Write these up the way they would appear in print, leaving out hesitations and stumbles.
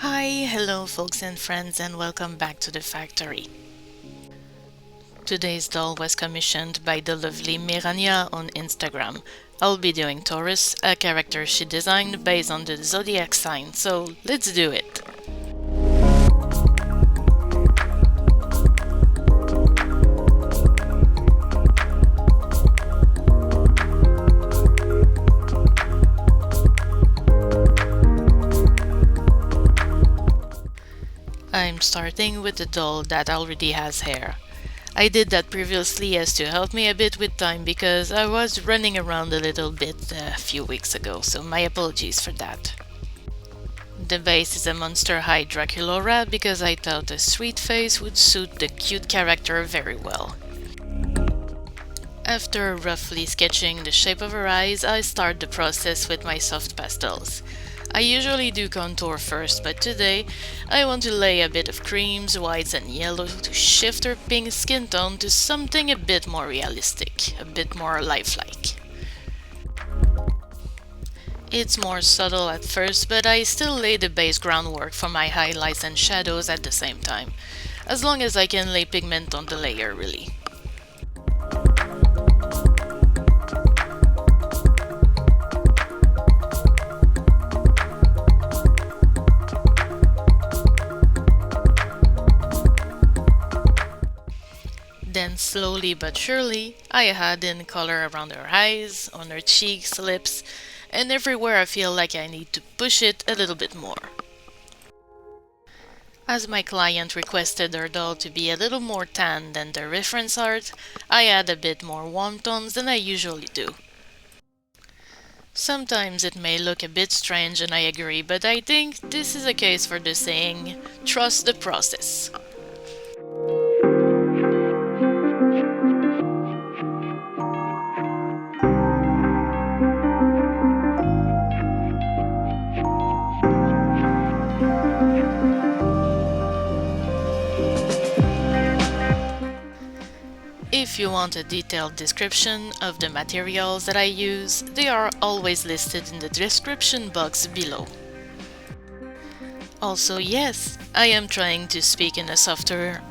Hi, hello folks and friends, and welcome back to the factory. Today's doll was commissioned by the lovely MYRRANIA on Instagram. I'll be doing Taurus, a character she designed based on the Zodiac sign, so let's do it! I'm starting with the doll that already has hair. I did that previously as to help me a bit with time because I was running around a little bit a few weeks ago, so my apologies for that. The base is a Monster High Draculaura because I thought a sweet face would suit the cute character very well. After roughly sketching the shape of her eyes, I start the process with my soft pastels. I usually do contour first, but today I want to lay a bit of creams, whites and yellow to shift her pink skin tone to something a bit more realistic, a bit more lifelike. It's more subtle at first, but I still lay the base groundwork for my highlights and shadows at the same time, as long as I can lay pigment on the layer really. Then slowly but surely, I add in color around her eyes, on her cheeks, lips, and everywhere I feel like I need to push it a little bit more. As my client requested her doll to be a little more tan than the reference art, I add a bit more warm tones than I usually do. Sometimes it may look a bit strange and I agree, but I think this is a case for the saying, trust the process. If you want a detailed description of the materials that I use, they are always listed in the description box below. Also, yes, I am trying to speak in a softer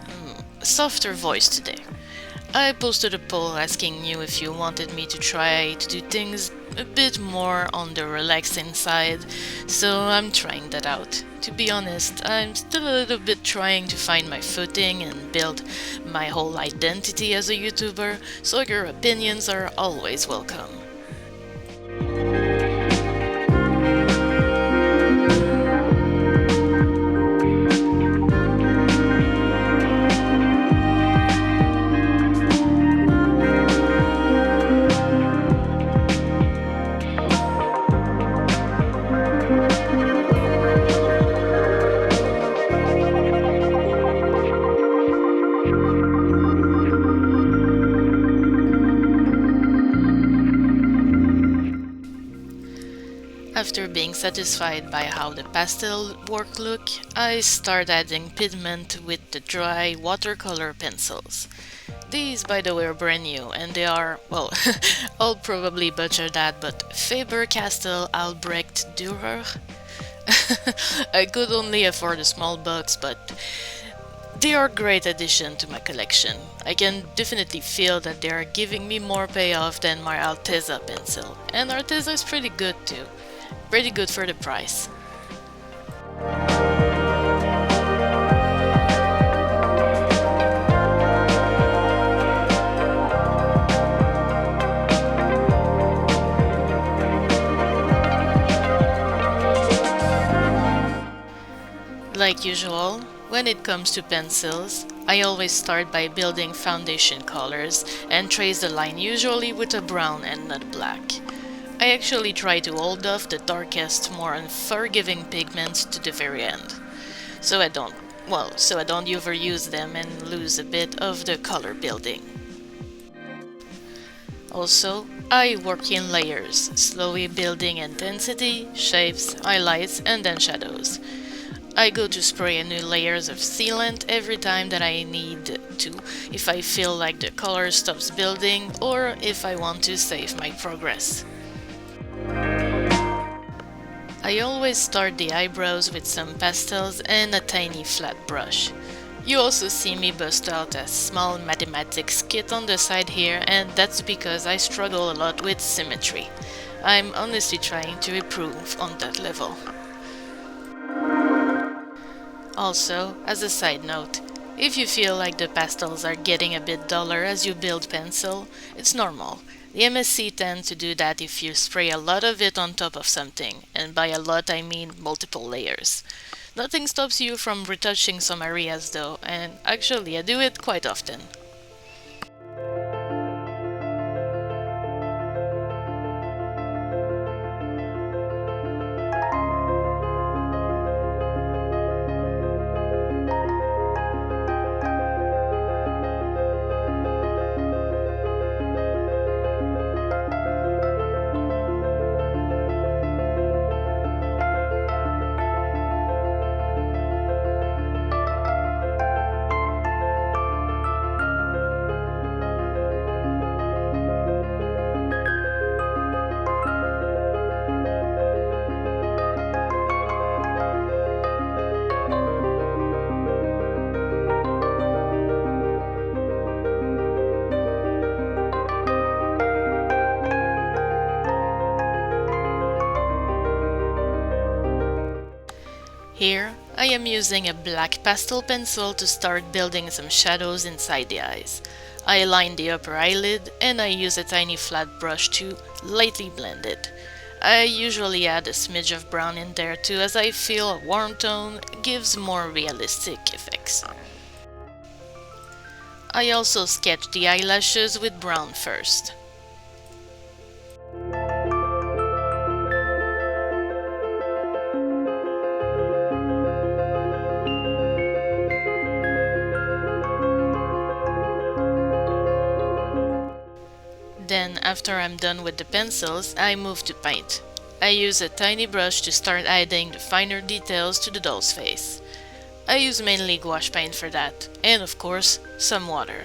voice today. I posted a poll asking you if you wanted me to try to do things a bit more on the relaxing side, so I'm trying that out. To be honest, I'm still a little bit trying to find my footing and build my whole identity as a YouTuber, so your opinions are always welcome. After being satisfied by how the pastel work look, I start adding pigment with the dry watercolor pencils. These, by the way, are brand new, and they are, well, I'll probably butcher that, but Faber, Castell, Albretch, Durer. I could only afford a small box, but they are a great addition to my collection. I can definitely feel that they are giving me more payoff than my Arteza pencil, and Arteza is pretty good too. Pretty good for the price. Like usual, when it comes to pencils, I always start by building foundation colors and trace the line usually with a brown and not black. I actually try to hold off the darkest, more unforgiving pigments to the very end, so I don't overuse them and lose a bit of the color building. Also, I work in layers, slowly building intensity, shapes, highlights, and then shadows. I go to spray a new layers of sealant every time that I need to, if I feel like the color stops building or if I want to save my progress. I always start the eyebrows with some pastels and a tiny flat brush. You also see me bust out a small mathematics kit on the side here, and that's because I struggle a lot with symmetry. I'm honestly trying to improve on that level. Also, as a side note, if you feel like the pastels are getting a bit duller as you build pencil, it's normal. The MSC tend to do that if you spray a lot of it on top of something, and by a lot I mean multiple layers. Nothing stops you from retouching some areas though, and actually I do it quite often. Here, I am using a black pastel pencil to start building some shadows inside the eyes. I line the upper eyelid and I use a tiny flat brush to lightly blend it. I usually add a smidge of brown in there too, as I feel a warm tone gives more realistic effects. I also sketch the eyelashes with brown first. Then, after I'm done with the pencils, I move to paint. I use a tiny brush to start adding the finer details to the doll's face. I use mainly gouache paint for that, and of course, some water.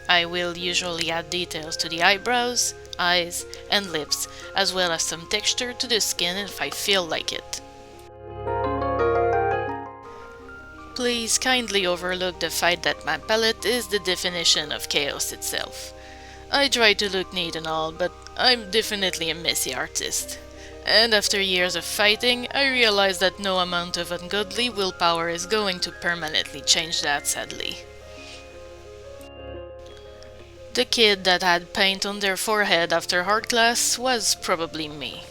I will usually add details to the eyebrows, eyes, and lips, as well as some texture to the skin if I feel like it. Please kindly overlook the fact that my palette is the definition of chaos itself. I try to look neat and all, but I'm definitely a messy artist. And after years of fighting, I realized that no amount of ungodly willpower is going to permanently change that, sadly. The kid that had paint on their forehead after art class was probably me.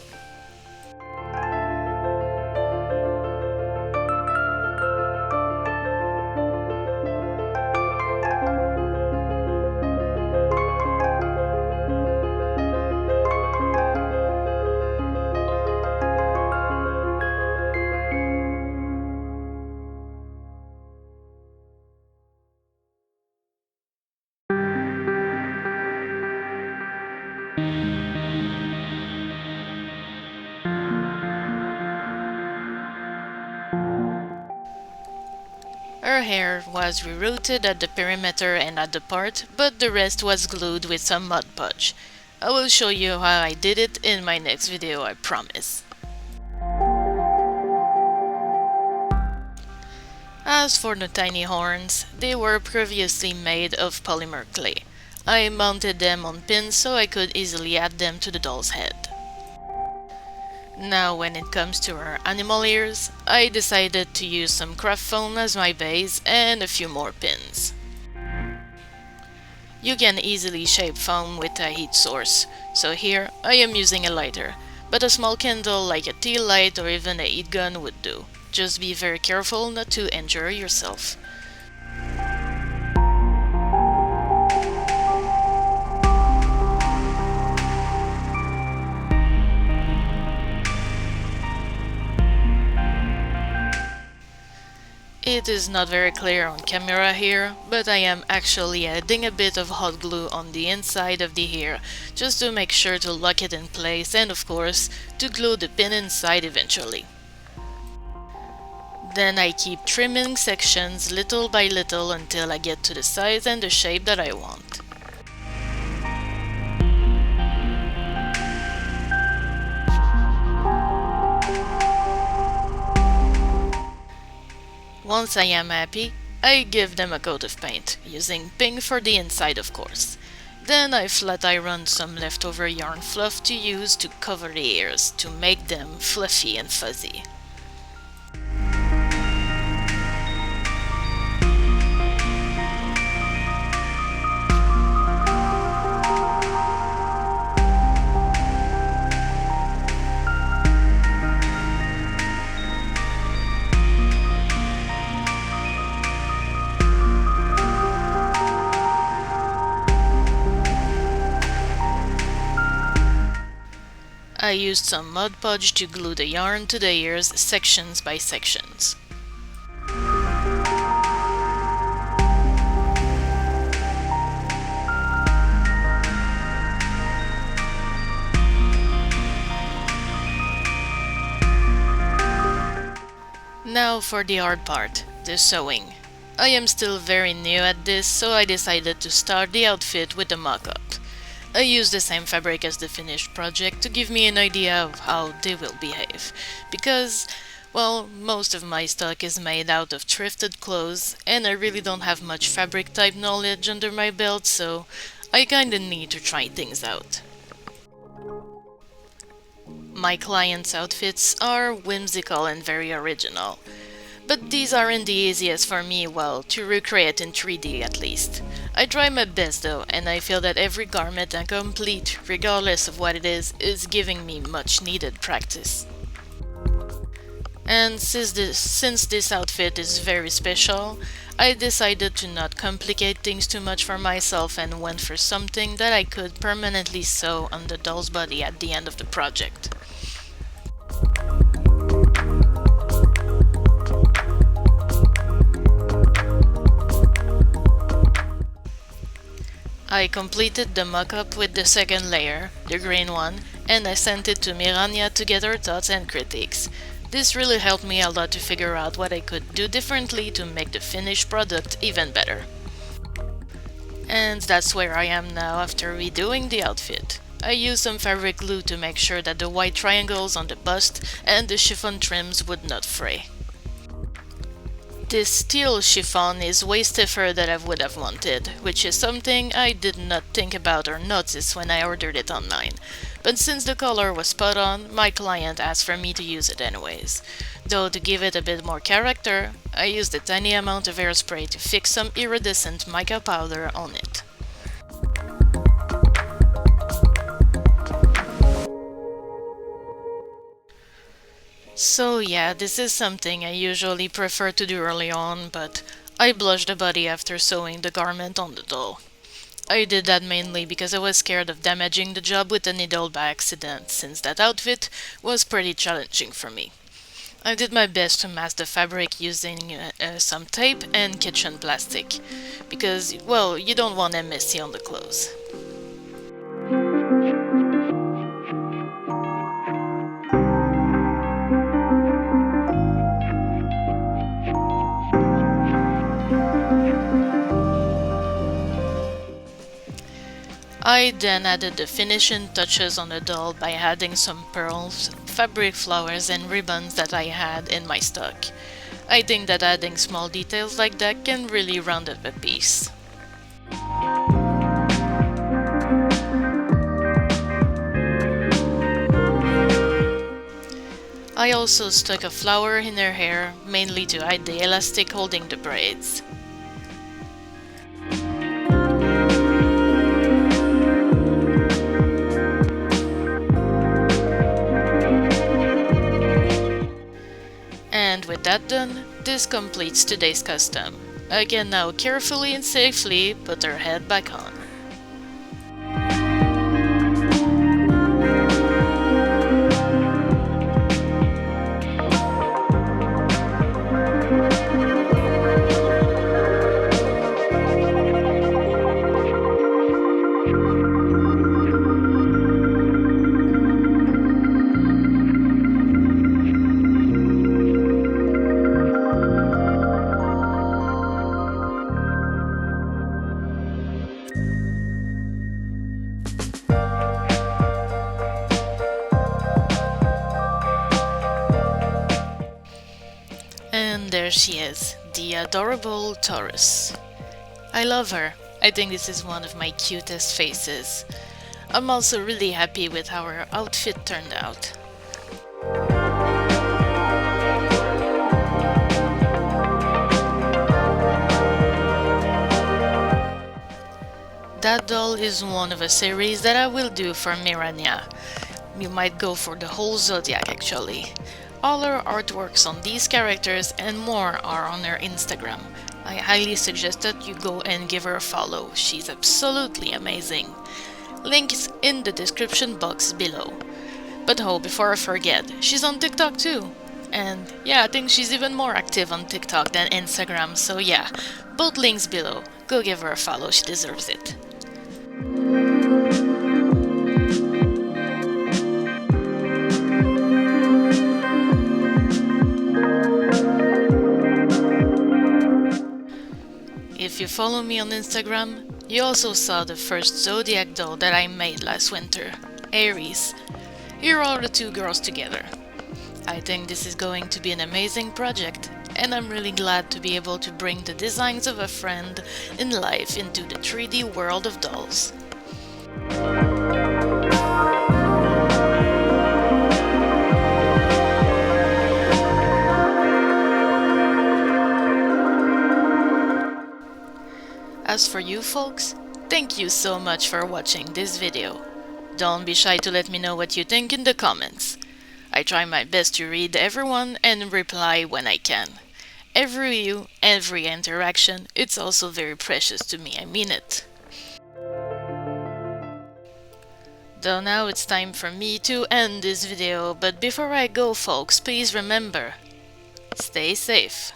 Her hair was rerouted at the perimeter and at the part, but the rest was glued with some mud podge. I will show you how I did it in my next video, I promise. As for the tiny horns, they were previously made of polymer clay. I mounted them on pins so I could easily add them to the doll's head. Now when it comes to her animal ears, I decided to use some craft foam as my base and a few more pins. You can easily shape foam with a heat source, so here I am using a lighter, but a small candle like a tea light or even a heat gun would do. Just be very careful not to injure yourself. It is not very clear on camera here, but I am actually adding a bit of hot glue on the inside of the hair, just to make sure to lock it in place and of course, to glue the pin inside eventually. Then I keep trimming sections little by little until I get to the size and the shape that I want. Once I am happy, I give them a coat of paint, using pink for the inside of course. Then I flat iron some leftover yarn fluff to use to cover the ears to make them fluffy and fuzzy. I used some mud podge to glue the yarn to the ears sections by sections. Now for the hard part, the sewing. I am still very new at this, so I decided to start the outfit with a mock-up. I used the same fabric as the finished project to give me an idea of how they will behave, because, well, most of my stock is made out of thrifted clothes, and I really don't have much fabric type knowledge under my belt, so I kinda need to try things out. My clients' outfits are whimsical and very original, but these aren't the easiest for me, well, to recreate in 3D at least. I try my best though, and I feel that every garment I complete, regardless of what it is giving me much needed practice. And since this outfit is very special, I decided to not complicate things too much for myself and went for something that I could permanently sew on the doll's body at the end of the project. I completed the mock-up with the second layer, the green one, and I sent it to MYRRANIA to get her thoughts and critiques. This really helped me a lot to figure out what I could do differently to make the finished product even better. And that's where I am now after redoing the outfit. I used some fabric glue to make sure that the white triangles on the bust and the chiffon trims would not fray. This steel chiffon is way stiffer than I would have wanted, which is something I did not think about or notice when I ordered it online. But since the color was spot on, my client asked for me to use it anyways. Though to give it a bit more character, I used a tiny amount of hairspray to fix some iridescent mica powder on it. So yeah, this is something I usually prefer to do early on, but I blushed the body after sewing the garment on the doll. I did that mainly because I was scared of damaging the job with a needle by accident, since that outfit was pretty challenging for me. I did my best to mask the fabric using some tape and kitchen plastic, because, well, you don't want them messy on the clothes. I then added the finishing touches on the doll by adding some pearls, fabric flowers and ribbons that I had in my stock. I think that adding small details like that can really round up a piece. I also stuck a flower in her hair, mainly to hide the elastic holding the braids. And with that done, this completes today's custom. I can now carefully and safely put her head back on. And there she is, the adorable Taurus. I love her. I think this is one of my cutest faces. I'm also really happy with how her outfit turned out. That doll is one of a series that I will do for MYRRANIA. You might go for the whole Zodiac actually. All her artworks on these characters and more are on her Instagram. I highly suggest that you go and give her a follow, she's absolutely amazing. Links in the description box below. But oh, before I forget, she's on TikTok too. And yeah, I think she's even more active on TikTok than Instagram, so yeah, both links below. Go give her a follow, she deserves it. If you follow me on Instagram, you also saw the first Zodiac doll that I made last winter, Aries. Here are the two girls together. I think this is going to be an amazing project, and I'm really glad to be able to bring the designs of a friend in life into the 3D world of dolls. As for you folks, thank you so much for watching this video. Don't be shy to let me know what you think in the comments. I try my best to read everyone and reply when I can. Every view, every interaction, it's also very precious to me, I mean it. Though now it's time for me to end this video, but before I go folks, please remember, stay safe.